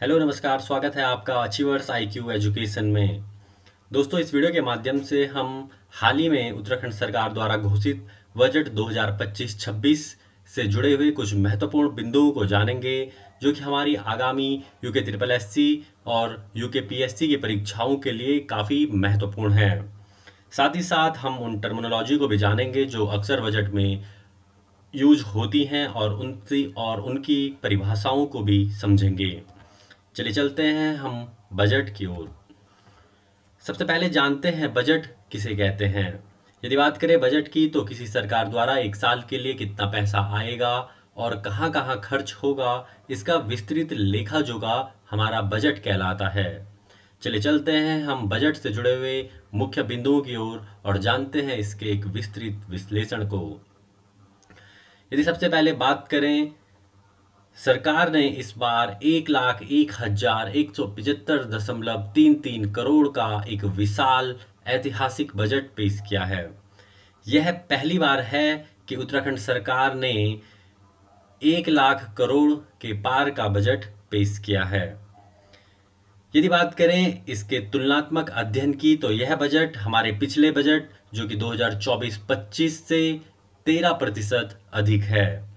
Hello नमस्कार, स्वागत है आपका अचीवर्स आईक्यू एजुकेशन में। दोस्तों, इस वीडियो के माध्यम से हम हाल ही में उत्तराखंड सरकार द्वारा घोषित बजट 2025-26 से जुड़े हुए कुछ महत्वपूर्ण बिंदुओं को जानेंगे, जो कि हमारी आगामी यूके ट्रिपल एससी और यूके पीएससी की परीक्षाओं के लिए काफ़ी महत्वपूर्ण हैं। साथ ही साथ हम उन टर्मिनोलॉजी को भी जानेंगे जो अक्सर बजट में यूज होती हैं और उनकी परिभाषाओं को भी समझेंगे। चलिए चलते हैं हम बजट की ओर। सबसे पहले जानते हैं बजट किसे कहते हैं। यदि बात करें बजट की, तो किसी सरकार द्वारा एक साल के लिए कितना पैसा आएगा और कहाँ कहाँ खर्च होगा, इसका विस्तृत लेखा जोखा हमारा बजट कहलाता है। चलिए चलते हैं हम बजट से जुड़े हुए मुख्य बिंदुओं की ओर और जानते हैं इसके एक विस्तृत विश्लेषण को। यदि सबसे पहले बात करें, सरकार ने इस बार 1,01,175.33 करोड़ का एक विशाल ऐतिहासिक बजट पेश किया है। यह पहली बार है कि उत्तराखंड सरकार ने 1 लाख करोड़ के पार का बजट पेश किया है। यदि बात करें इसके तुलनात्मक अध्ययन की, तो यह बजट हमारे पिछले बजट जो कि 2024-25 से 13% अधिक है।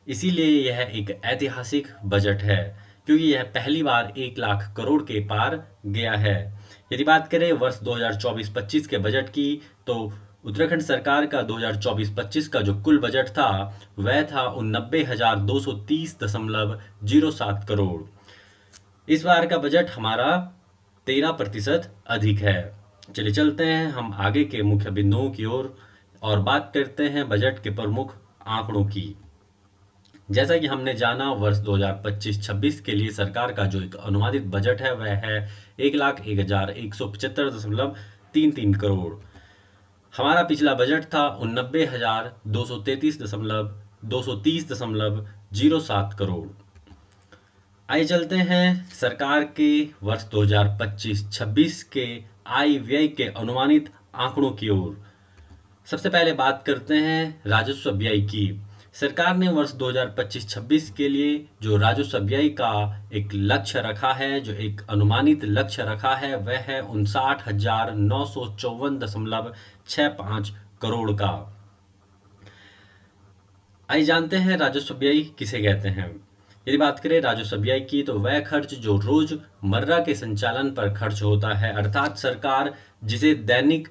इसीलिए यह एक ऐतिहासिक बजट है, क्योंकि यह पहली बार 1 लाख करोड़ के पार गया है। यदि बात करें वर्ष 2024-25 के बजट की, तो उत्तराखंड सरकार का 2024-25 का जो कुल बजट था वह था 89,230.07 करोड़। इस बार का बजट हमारा 13% अधिक है। चलिए चलते हैं हम आगे के मुख्य बिंदुओं की ओर और बात करते हैं बजट के प्रमुख आंकड़ों की। जैसा कि हमने जाना, वर्ष 2025-26 के लिए सरकार का जो एक अनुमानित बजट है वह है 1,01,175.33 करोड़। हमारा पिछला बजट था 89,230.07 करोड़। आइए चलते हैं सरकार के वर्ष 2025-26 के आय व्यय के अनुमानित आंकड़ों की ओर। सबसे पहले बात करते हैं राजस्व व्यय की। सरकार ने वर्ष 2025-26 के लिए जो राजस्व व्यय का एक लक्ष्य रखा है, जो एक अनुमानित लक्ष्य रखा है, वह है 59,954.65 करोड़ का। आइए जानते हैं राजस्व व्यय किसे कहते हैं। यदि बात करें राजस्व व्यय की, तो वह खर्च जो रोजमर्रा के संचालन पर खर्च होता है, अर्थात सरकार जिसे दैनिक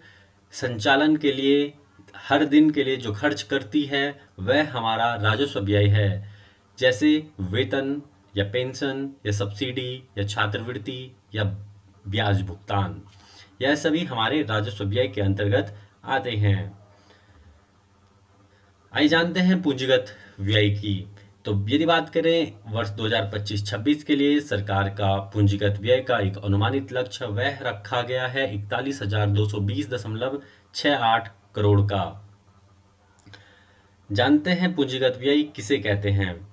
संचालन के लिए हर दिन के लिए जो खर्च करती है वह हमारा राजस्व व्यय है। जैसे वेतन या पेंशन या सब्सिडी या छात्रवृत्ति या ब्याज भुगतान, यह सभी हमारे राजस्व व्यय के अंतर्गत आते हैं। आइए जानते हैं पूंजीगत व्यय की। तो यदि बात करें वर्ष 2025-26 के लिए सरकार का पूंजीगत व्यय का एक अनुमानित लक्ष्य वह रखा गया है 41,220.68 करोड़ का। जानते हैं पूंजीगत व्यय किसे कहते हैं।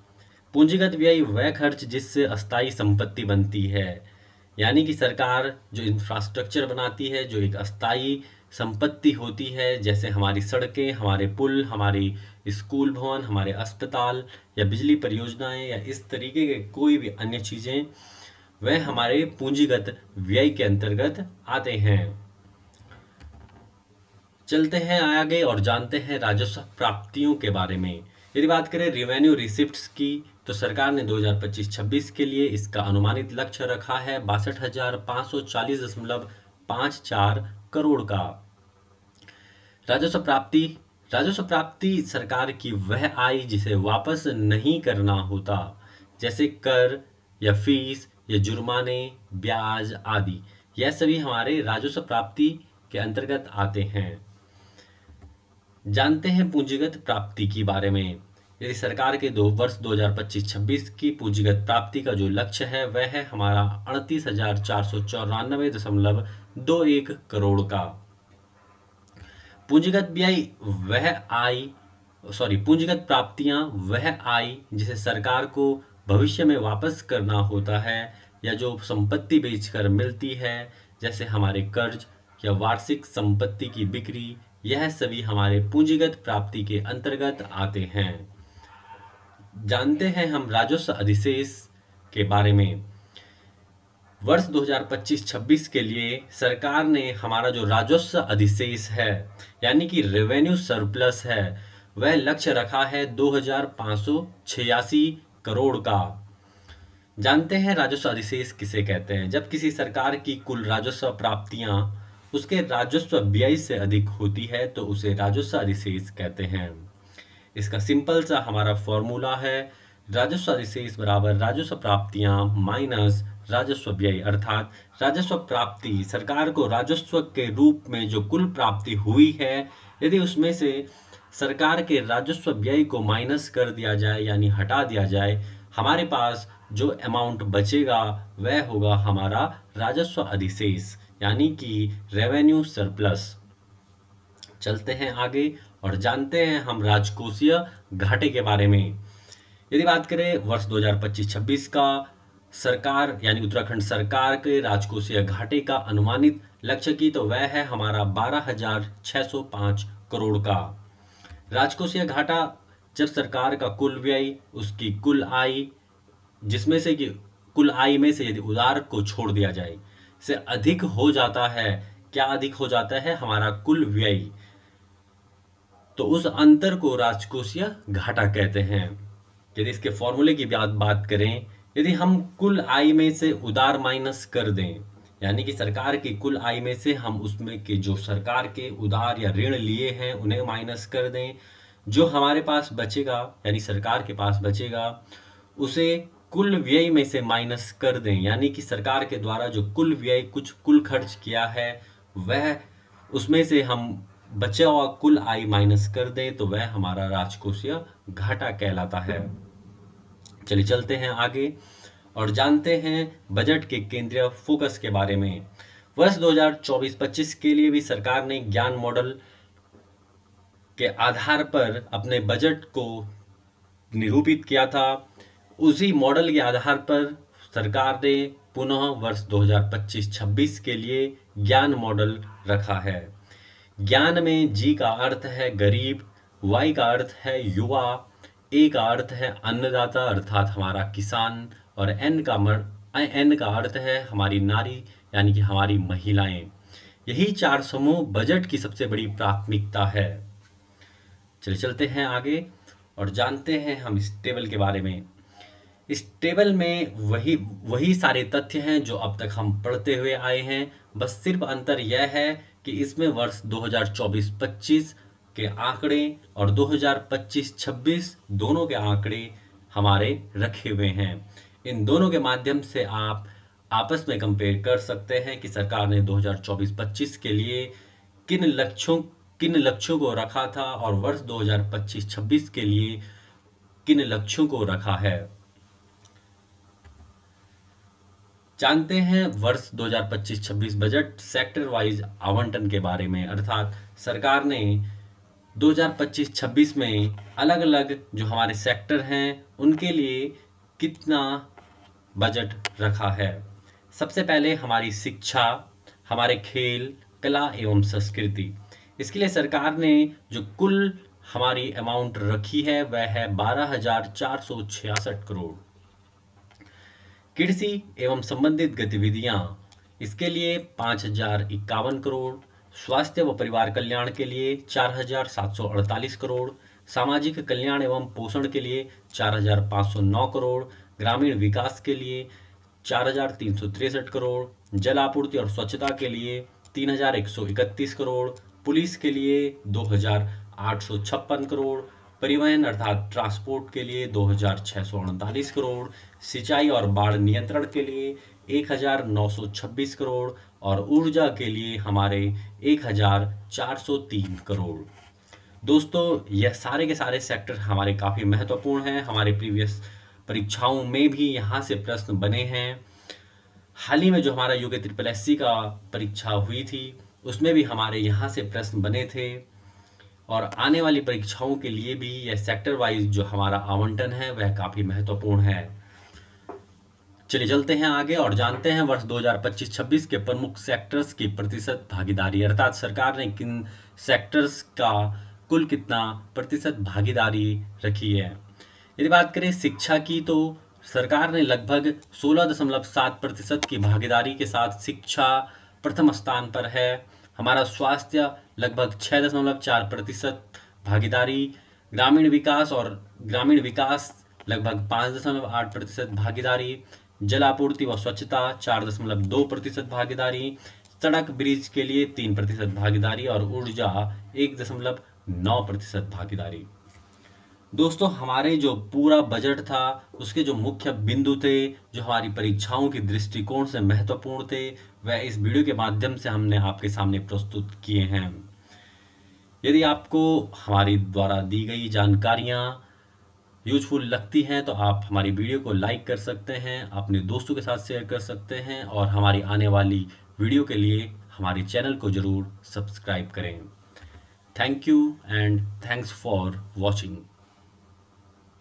पूंजीगत व्यय वह खर्च जिससे अस्थायी संपत्ति बनती है, यानी कि सरकार जो इंफ्रास्ट्रक्चर बनाती है, जो एक अस्थायी संपत्ति होती है, जैसे हमारी सड़कें, हमारे पुल, हमारी स्कूल भवन, हमारे अस्पताल या बिजली परियोजनाएं या इस तरीके के कोई भी अन्य चीज़ें, वह हमारे पूंजीगत व्यय के अंतर्गत आते हैं। चलते हैं आगे और जानते हैं राजस्व प्राप्तियों के बारे में। यदि बात करें रेवेन्यू रिसिप्ट्स की, तो सरकार ने 2025-26 के लिए इसका अनुमानित लक्ष्य रखा है 62,540.54 करोड़ का। राजस्व प्राप्ति सरकार की वह आय जिसे वापस नहीं करना होता, जैसे कर या फीस या जुर्माने, ब्याज आदि, यह सभी हमारे राजस्व प्राप्ति के अंतर्गत आते हैं। जानते हैं पूंजीगत प्राप्ति के बारे में। यदि सरकार के वर्ष 2025-26 की पूंजीगत प्राप्ति का जो लक्ष्य है वह है हमारा 38,494.21 करोड़ का। पूंजीगत व्यय वह आय पूंजीगत प्राप्तियां वह आय जिसे सरकार को भविष्य में वापस करना होता है या जो संपत्ति बेचकर मिलती है, जैसे हमारे कर्ज या वार्षिक संपत्ति की बिक्री, यह सभी हमारे पूंजीगत प्राप्ति के अंतर्गत आते हैं। जानते हैं हम राजस्व अधिशेष के बारे में। वर्ष 2025-26 के लिए सरकार ने हमारा जो राजस्व अधिशेष है यानी कि रेवेन्यू सरप्लस है वह लक्ष्य रखा है 2586 करोड़ का। जानते हैं राजस्व अधिशेष किसे कहते हैं? जब किसी सरकार की कुल राजस्व प्राप्तियां उसके राजस्व व्यय से अधिक होती है तो उसे राजस्व अधिशेष कहते हैं। इसका सिंपल सा हमारा फॉर्मूला है राजस्व अधिशेष बराबर राजस्व प्राप्तियां माइनस राजस्व व्यय, अर्थात राजस्व प्राप्ति सरकार को राजस्व के रूप में जो कुल प्राप्ति हुई है यदि उसमें से सरकार के राजस्व व्यय को माइनस कर दिया जाए यानी हटा दिया जाए, हमारे पास जो अमाउंट बचेगा वह होगा हमारा राजस्व अधिशेष यानी कि रेवेन्यू सरप्लस। चलते हैं आगे और जानते हैं हम राजकोषीय घाटे के बारे में। यदि बात करें वर्ष 2025-26 का सरकार यानी उत्तराखंड सरकार के राजकोषीय घाटे का अनुमानित लक्ष्य की तो वह है हमारा 12,605 करोड़ का। राजकोषीय घाटा जब सरकार का कुल व्यय उसकी कुल आय जिसमें से कि कुल आय में से यदि उधार को छोड़ दिया जाए से अधिक हो जाता है। क्या अधिक हो जाता है? हमारा कुल व्यय। तो उस अंतर को राजकोषीय घाटा कहते हैं। यदि इसके फॉर्मूले की बात करें, यदि हम कुल आय में से उधार माइनस कर दें यानी कि सरकार की कुल आय में से हम उसमें के जो सरकार के उधार या ऋण लिए हैं उन्हें माइनस कर दें, जो हमारे पास बचेगा यानी सरकार के पास बचेगा उसे कुल व्यय में से माइनस कर दें यानी कि सरकार के द्वारा जो कुल व्यय कुल खर्च किया है वह उसमें से हम बचा हुआ कुल आय माइनस कर दें तो वह हमारा राजकोषीय घाटा कहलाता है। चलिए चलते हैं आगे और जानते हैं बजट के केंद्रीय फोकस के बारे में। वर्ष 2024-25 के लिए भी सरकार ने ज्ञान मॉडल के आधार पर अपने बजट को निरूपित किया था। उसी मॉडल के आधार पर सरकार ने पुनः वर्ष 2025-26 के लिए ज्ञान मॉडल रखा है। ज्ञान में जी का अर्थ है गरीब, वाई का अर्थ है युवा, ए का अर्थ है अन्नदाता अर्थात हमारा किसान और एन का अर्थ है हमारी नारी यानी कि हमारी महिलाएं। यही चार समूह बजट की सबसे बड़ी प्राथमिकता है। चलिए चलते हैं आगे और जानते हैं हम इस टेबल के बारे में। इस टेबल में वही सारे तथ्य हैं जो अब तक हम पढ़ते हुए आए हैं, बस सिर्फ अंतर यह है कि इसमें वर्ष 2024-25 के आंकड़े और 2025-26 दोनों के आंकड़े हमारे रखे हुए हैं। इन दोनों के माध्यम से आप आपस में कंपेयर कर सकते हैं कि सरकार ने 2024-25 के लिए किन लक्ष्यों को रखा था और वर्ष 2025-26 के लिए किन लक्ष्यों को रखा है। जानते हैं वर्ष 2025-26 बजट सेक्टर वाइज आवंटन के बारे में, अर्थात सरकार ने 2025-26 में अलग अलग जो हमारे सेक्टर हैं उनके लिए कितना बजट रखा है। सबसे पहले हमारी शिक्षा, हमारे खेल, कला एवं संस्कृति, इसके लिए सरकार ने जो कुल हमारी अमाउंट रखी है वह है 12,466 करोड़। कृषि एवं संबंधित गतिविधियां, इसके लिए 5,051 करोड़। स्वास्थ्य व परिवार कल्याण के लिए 4,748 करोड़। सामाजिक कल्याण एवं पोषण के लिए 4,509 करोड़। ग्रामीण विकास के लिए 4,363 करोड़। जल आपूर्ति और स्वच्छता के लिए 3,131 करोड़। पुलिस के लिए 2,856 करोड़। परिवहन अर्थात ट्रांसपोर्ट के लिए 2,638 करोड़। सिंचाई और बाढ़ नियंत्रण के लिए 1,926 करोड़ और ऊर्जा के लिए हमारे 1,403 करोड़। दोस्तों ये सारे के सारे सेक्टर हमारे काफ़ी महत्वपूर्ण हैं। हमारे प्रीवियस परीक्षाओं में भी यहाँ से प्रश्न बने हैं। हाल ही में जो हमारा यूके SSC का परीक्षा हुई थी उसमें भी हमारे यहाँ से प्रश्न बने थे और आने वाली परीक्षाओं के लिए भी यह सेक्टर वाइज जो हमारा आवंटन है वह काफ़ी महत्वपूर्ण है। चलिए चलते हैं आगे और जानते हैं वर्ष 2025-26 के प्रमुख सेक्टर्स की प्रतिशत भागीदारी, अर्थात सरकार ने किन सेक्टर्स का कुल कितना प्रतिशत भागीदारी रखी है। यदि बात करें शिक्षा की तो सरकार ने लगभग 16.7% की भागीदारी के साथ शिक्षा प्रथम स्थान पर है। हमारा स्वास्थ्य लगभग 6.4% भागीदारी, ग्रामीण विकास लगभग 5.8% भागीदारी, जल आपूर्ति व स्वच्छता 4.2% भागीदारी, सड़क ब्रिज के लिए 3% भागीदारी और ऊर्जा 1.9% भागीदारी। दोस्तों, हमारे जो पूरा बजट था उसके जो मुख्य बिंदु थे, जो हमारी परीक्षाओं की दृष्टिकोण से महत्वपूर्ण थे, वह इस वीडियो के माध्यम से हमने आपके सामने प्रस्तुत किए हैं। यदि आपको हमारी द्वारा दी गई जानकारियां यूजफुल लगती हैं तो आप हमारी वीडियो को लाइक कर सकते हैं, अपने दोस्तों के साथ शेयर कर सकते हैं और हमारी आने वाली वीडियो के लिए हमारे चैनल को जरूर सब्सक्राइब करें। Thank you and thanks for watching.